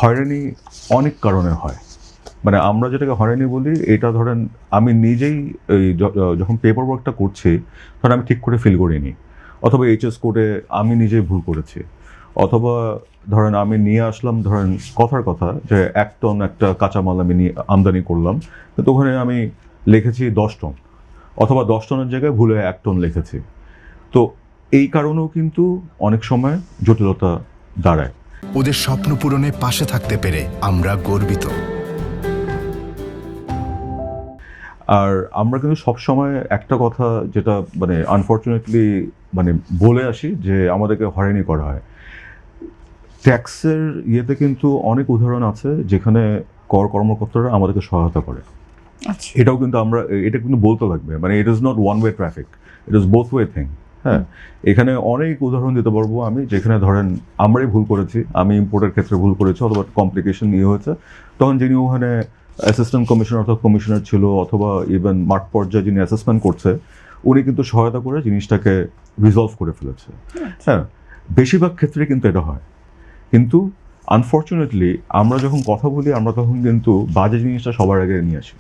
হয়রানি অনেক কারণে হয়। মানে আমরা যেটাকে হয়রানি বলি, এটা ধরেন আমি নিজেই এই যখন পেপার ওয়ার্কটা করছি, ধরেন আমি ঠিক করে ফিল করিনি, অথবা এইচএস কোডে আমি নিজেই ভুল করেছি, অথবা ধরেন আমি নিয়ে আসলাম, ধরেন কথার কথা যে 1 টন একটা কাঁচামাল আমি নিয়ে আমদানি করলাম, কিন্তু ওখানে আমি লিখেছি 10 টন, অথবা 10 টনের জায়গায় ভুলে 1 টন লিখেছি। তো এই কারণেও কিন্তু অনেক সময় জটিলতা দাঁড়ায়। ওদের স্বপ্ন পূরণে পাশে থাকতে পেরে আমরা গর্বিত। আর আমরা কিন্তু সবসময় একটা কথা যেটা মানে আনফর্চুনেটলি মানে বলে আসি, যে আমাদেরকে হয়রানি করা হয়। ট্যাক্সের ইয়েতে কিন্তু অনেক উদাহরণ আছে যেখানে কর কর্মকর্তারা আমাদেরকে সহায়তা করে। আচ্ছা। এটাও কিন্তু এটা কিন্তু বলতে লাগবে, মানে it is not one way traffic, it is both way thing. হ্যাঁ, এখানে অনেক উদাহরণ দিতে পারবো আমি, যেখানে ধরেন আমরাই ভুল করেছি, আমি ইম্পোর্টের ক্ষেত্রে ভুল করেছি, অথবা কমপ্লিকেশন ইয়ে হয়েছে, তখন যিনি ওখানে অ্যাসিস্ট্যান্ট কমিশনার অথবা কমিশনার ছিল, অথবা ইভেন মাঠ পর্যায়ে যিনি অ্যাসেসমেন্ট করছে, উনি কিন্তু সহায়তা করে জিনিসটাকে রিজলভ করে ফেলেছে। হ্যাঁ, বেশিরভাগ ক্ষেত্রে কিন্তু এটা হয়। কিন্তু আনফর্চুনেটলি আমরা যখন কথা বলি, আমরা তখন কিন্তু বাজে জিনিসটা সবার আগে নিয়ে আসি।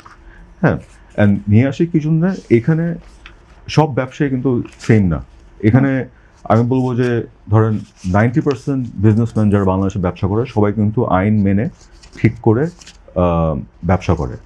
হ্যাঁ, অ্যান্ড নিয়ে আসি কি জন্য? এখানে সব ব্যবসায়ী কিন্তু সেম না। এখানে আমি বলবো যে ধরেন 90% বিজনেসম্যান যারা বাংলাদেশে ব্যবসা করে, সবাই কিন্তু আইন মেনে ঠিক করে ব্যবসা করে।